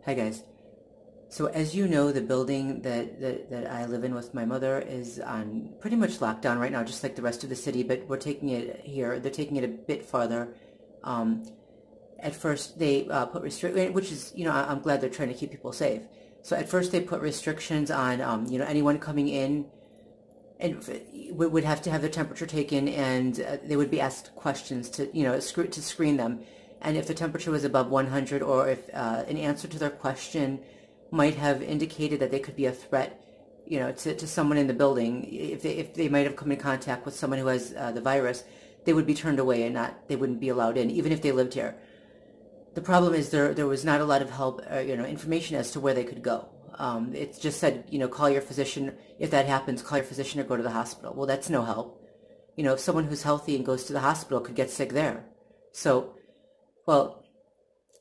Hi guys. So as you know, the building that I live in with my mother is on pretty much lockdown right now, just like the rest of the city, but we're taking it here. They're taking it a bit farther. Um, at first they put restrict, which is, I'm glad they're trying to keep people safe. So at first they put restrictions on, anyone coming in and would have to have their temperature taken, and they would be asked questions to screen them. And if the temperature was above 100, or if an answer to their question might have indicated that they could be a threat, to someone in the building, if they might have come in contact with someone who has the virus, they would be turned away and they wouldn't be allowed in, even if they lived here. The problem is there was not a lot of help, information as to where they could go. It just said, call your physician. If that happens, call your physician or go to the hospital. Well, that's no help. If someone who's healthy and goes to the hospital could get sick there. So, well,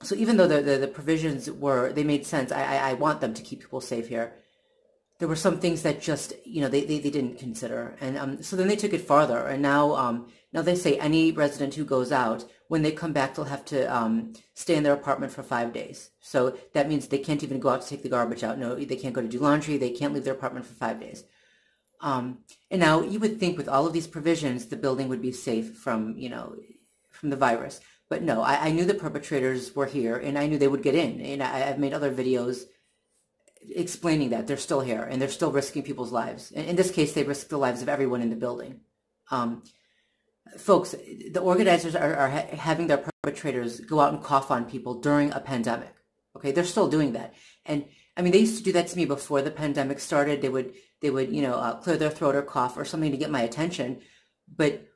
so even though the provisions they made sense, I want them to keep people safe here. There were some things that just, they didn't consider. And so then they took it farther. And now they say any resident who goes out, when they come back, they'll have to stay in their apartment for 5 days. So that means they can't even go out to take the garbage out. No, they can't go to do laundry. They can't leave their apartment for 5 days. And now you would think with all of these provisions, the building would be safe from the virus. But no, I knew the perpetrators were here, and I knew they would get in. And I've made other videos explaining that they're still here, and they're still risking people's lives. And in this case, they risk the lives of everyone in the building. Folks, the organizers are having their perpetrators go out and cough on people during a pandemic. Okay, they're still doing that. And I mean, they used to do that to me before the pandemic started. They would clear their throat or cough or something to get my attention. But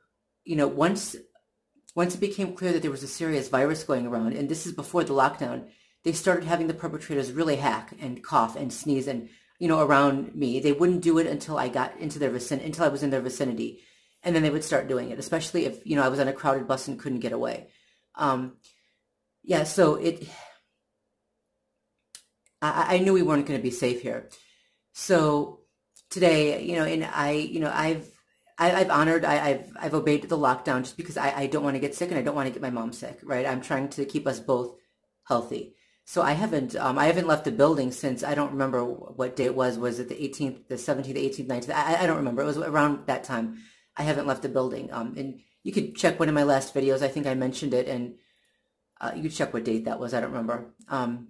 once it became clear that there was a serious virus going around, and this is before the lockdown, they started having the perpetrators really hack and cough and sneeze and around me. They wouldn't do it until I got into their vicinity, until I was in their vicinity. And then they would start doing it, especially if, I was on a crowded bus and couldn't get away. So I knew we weren't going to be safe here. So today, I've obeyed the lockdown just because I don't want to get sick, and I don't want to get my mom sick, right? I'm trying to keep us both healthy. So I haven't left the building since, I don't remember what day it was. Was it the 18th, the 17th, the 18th, 19th? I don't remember. It was around that time. I haven't left the building. And you could check one of my last videos. I think I mentioned it, and you could check what date that was. I don't remember. But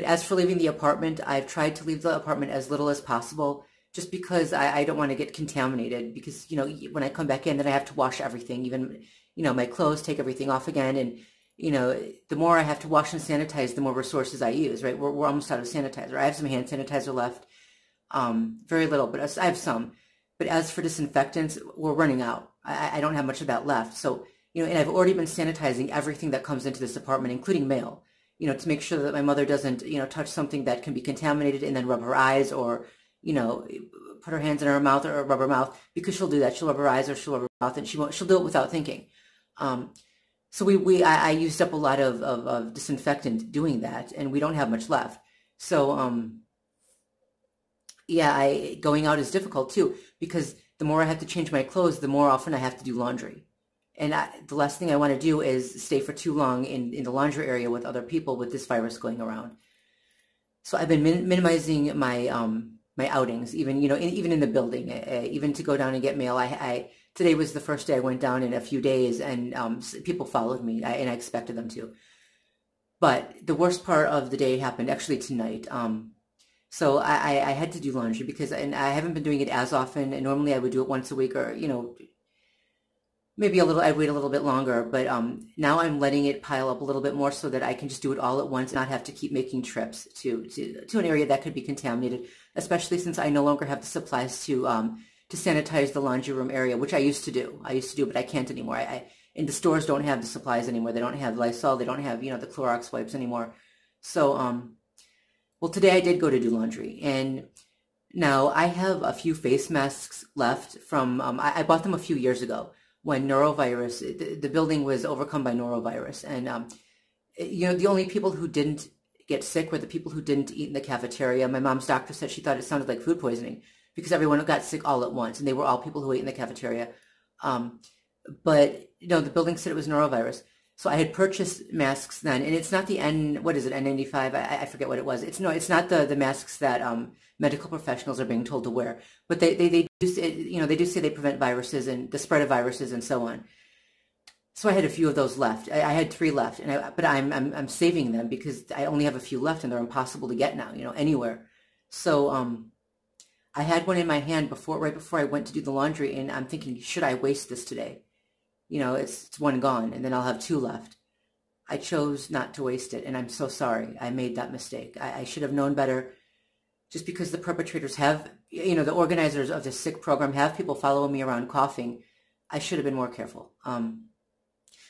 as for leaving the apartment, I've tried to leave the apartment as little as possible, just because I don't want to get contaminated. Because, when I come back in, then I have to wash everything, even, my clothes, take everything off again. And, the more I have to wash and sanitize, the more resources I use, right? We're almost out of sanitizer. I have some hand sanitizer left, very little, but I have some. But as for disinfectants, we're running out. I don't have much of that left. So, and I've already been sanitizing everything that comes into this apartment, including mail, to make sure that my mother doesn't, touch something that can be contaminated and then rub her eyes, or, put her hands in her mouth or rub her mouth, because she'll do that. She'll rub her eyes or she'll rub her mouth, and she'll do it without thinking. So I used up a lot of disinfectant doing that, and we don't have much left. So, going out is difficult too, because the more I have to change my clothes, the more often I have to do laundry. And the last thing I want to do is stay for too long in the laundry area with other people with this virus going around. So I've been minimizing my my outings, even even in the building, even to go down and get mail. Today was the first day I went down in a few days, and people followed me, and I expected them to. But the worst part of the day happened actually tonight. So I had to do laundry and I haven't been doing it as often. And normally I would do it once a week, or, maybe I'd wait a little bit longer. But now I'm letting it pile up a little bit more so that I can just do it all at once and not have to keep making trips to an area that could be contaminated, especially since I no longer have the supplies to sanitize the laundry room area, which I used to do. But I can't anymore. And the stores don't have the supplies anymore. They don't have Lysol. They don't have, the Clorox wipes anymore. So, well, today I did go to do laundry, and now I have a few face masks left from, I bought them a few years ago when the building was overcome by norovirus. And, the only people who didn't get sick were the people who didn't eat in the cafeteria. My mom's doctor said she thought it sounded like food poisoning because everyone got sick all at once, and they were all people who ate in the cafeteria. But, the building said it was norovirus. So I had purchased masks then, and it's not the what is it, N95? I forget what it was. It's not the masks that medical professionals are being told to wear, but they do say, they do say they prevent viruses and the spread of viruses and so on. So I had a few of those left. I had 3 left, but I'm saving them because I only have a few left, and they're impossible to get now, anywhere. So I had one in my hand right before I went to do the laundry, and I'm thinking, should I waste this today? It's one gone, and then I'll have 2 left. I chose not to waste it, and I'm so sorry. I made that mistake. I should have known better. Just because the perpetrators have, the organizers of the sick program have people following me around coughing, I should have been more careful.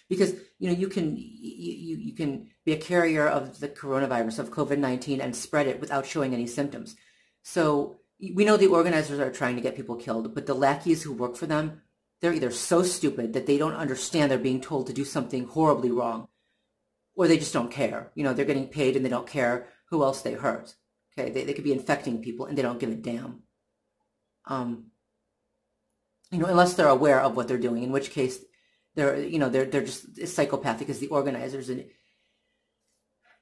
Because you can be a carrier of the coronavirus, of COVID-19, and spread it without showing any symptoms. So we know the organizers are trying to get people killed, but the lackeys who work for them, they're either so stupid that they don't understand they're being told to do something horribly wrong, or they just don't care. They're getting paid and they don't care who else they hurt. Okay, they could be infecting people and they don't give a damn. Unless they're aware of what they're doing, in which case they're just psychopathic as the organizers. And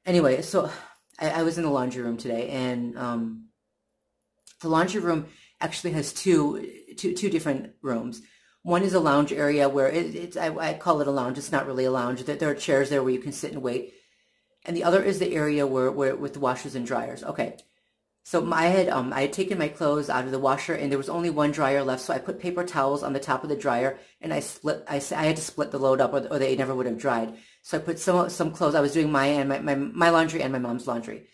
anyway, so I was in the laundry room today, and the laundry room actually has two different rooms. One is a lounge area where I call it a lounge. It's not really a lounge. There are chairs there where you can sit and wait. And the other is the area where with the washers and dryers. Okay. So I had taken my clothes out of the washer, and there was only one dryer left. So I put paper towels on the top of the dryer, and I had to split the load up, or they never would have dried. So I put some clothes. I was doing my laundry and my mom's laundry.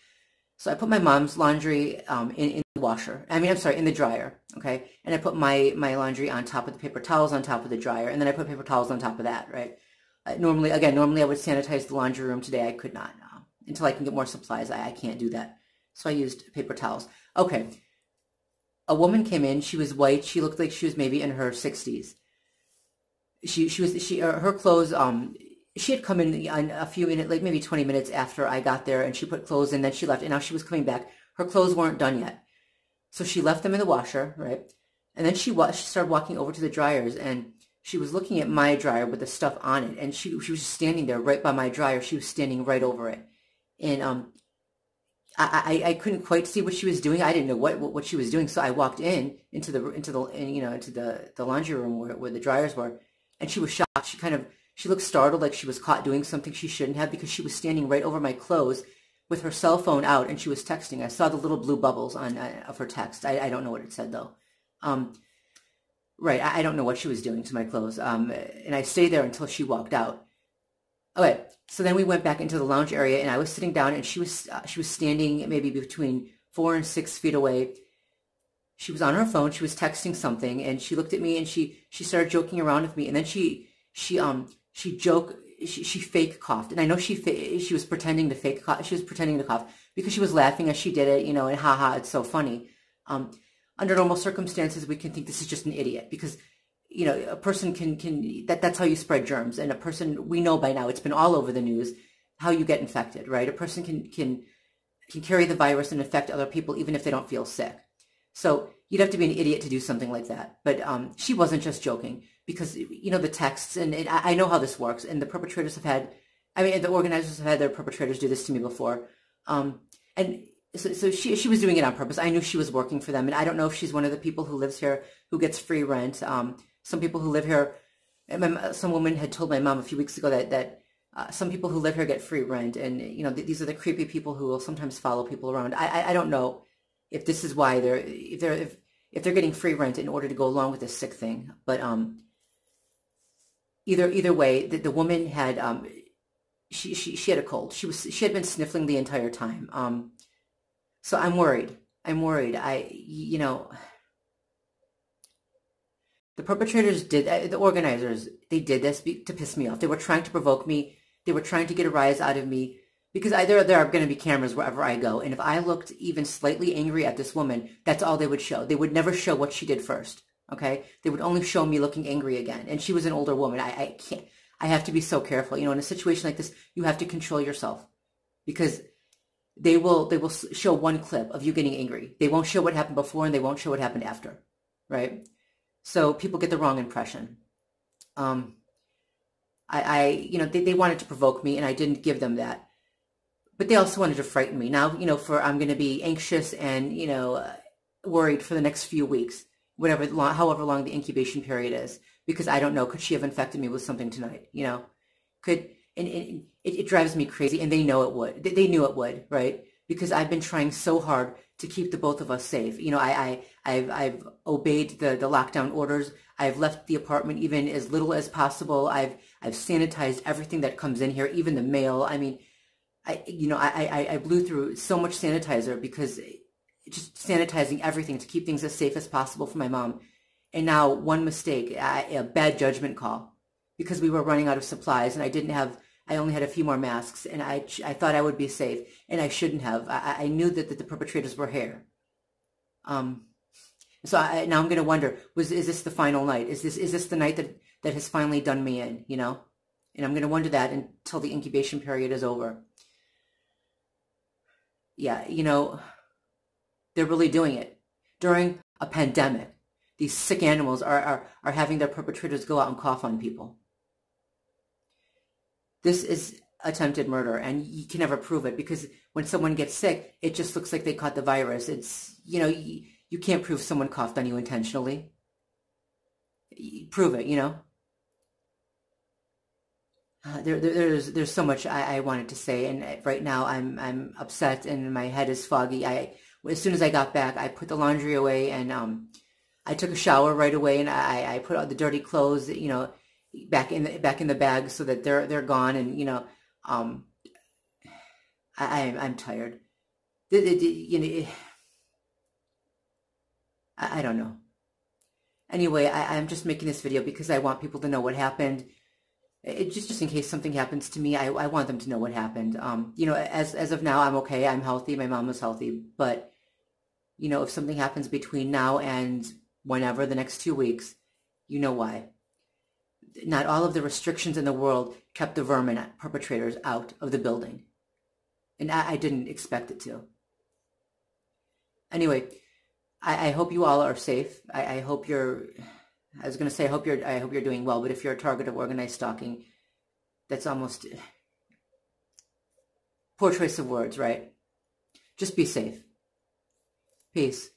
So I put my mom's laundry in the washer. I'm sorry, in the dryer. Okay, and I put my laundry on top of the paper towels on top of the dryer, and then I put paper towels on top of that. Right. Normally I would sanitize the laundry room. Today I could not until I can get more supplies. I can't do that. So I used paper towels. Okay. A woman came in. She was white. She looked like she was maybe in her 60s. Her clothes, she had come in a few minutes, like maybe 20 minutes after I got there, and she put clothes in, then she left, and now she was coming back. Her clothes weren't done yet. So she left them in the washer, right? And then she started walking over to the dryers, and she was looking at my dryer with the stuff on it, and she was just standing there right by my dryer. She was standing right over it. And I couldn't quite see what she was doing. I didn't know what she was doing. So I walked into the laundry room where the dryers were, and she was shocked. She looked startled, like she was caught doing something she shouldn't have, because she was standing right over my clothes with her cell phone out, and she was texting. I saw the little blue bubbles of her text. I don't know what it said though. Right, I don't know what she was doing to my clothes. And I stayed there until she walked out. Okay, so then we went back into the lounge area, and I was sitting down, and she was standing maybe between 4 and 6 feet away. She was on her phone. She was texting something, and she looked at me, and she started joking around with me, and then she fake coughed, and I know she was pretending to fake cough. She was pretending to cough because she was laughing as she did it, and haha, it's so funny. Under normal circumstances, we can think this is just an idiot because, a person that's how you spread germs. And a person, we know by now, it's been all over the news, how you get infected, right? A person can carry the virus and infect other people even if they don't feel sick. So you'd have to be an idiot to do something like that. But she wasn't just joking because, the texts, and I know how this works. And the perpetrators the organizers have had their perpetrators do this to me before. And so she was doing it on purpose. I knew she was working for them. And I don't know if she's one of the people who lives here who gets free rent. Some people who live here, some woman had told my mom a few weeks ago that some people who live here get free rent. And, these are the creepy people who will sometimes follow people around. I don't know if this is why if they're getting free rent in order to go along with this sick thing. But either way, the woman had she had a cold. She had been sniffling the entire time. So I'm worried. The perpetrators the organizers, they did this to piss me off. They were trying to provoke me. They were trying to get a rise out of me because there are going to be cameras wherever I go. And if I looked even slightly angry at this woman, that's all they would show. They would never show what she did first. Okay. They would only show me looking angry again. And she was an older woman. I can't, I have to be so careful. In a situation like this, you have to control yourself because they will show one clip of you getting angry. They won't show what happened before, and they won't show what happened after. Right. So people get the wrong impression. they wanted to provoke me and I didn't give them that. But they also wanted to frighten me. Now, I'm going to be anxious and, worried for the next few weeks, however long the incubation period is, because I don't know, could she have infected me with something tonight? It drives me crazy, and they know it would. They knew it would, right? Because I've been trying so hard to keep the both of us safe. I've obeyed the lockdown orders. I've left the apartment even as little as possible. I've sanitized everything that comes in here, even the mail. I mean, I blew through so much sanitizer because just sanitizing everything to keep things as safe as possible for my mom. And now one mistake, a bad judgment call, because we were running out of supplies and I only had a few more masks, and I thought I would be safe, and I shouldn't have. I knew that the perpetrators were here. So now I'm going to wonder, is this the final night? Is this the night that has finally done me in, And I'm going to wonder that until the incubation period is over. Yeah, they're really doing it. During a pandemic, these sick animals are having their perpetrators go out and cough on people. This is attempted murder, and you can never prove it, because when someone gets sick, it just looks like they caught the virus. It's, you can't prove someone coughed on you intentionally. Prove it, There's so much I wanted to say, and right now I'm upset and my head is foggy. As soon as I got back, I put the laundry away, and I took a shower right away, and I put all the dirty clothes, back in the bag so that they're gone, and I'm tired. I don't know. Anyway, I'm just making this video because I want people to know what happened. Just in case something happens to me, I want them to know what happened. As of now, I'm okay. I'm healthy. My mom is healthy. But, if something happens between now and whenever, the next 2 weeks, you know why. Not all of the restrictions in the world kept the vermin perpetrators out of the building. And I didn't expect it to. Anyway, I hope you all are safe. I hope you're... I was going to say, I hope you're doing well, but if you're a target of organized stalking, that's almost poor choice of words, right? Just be safe. Peace.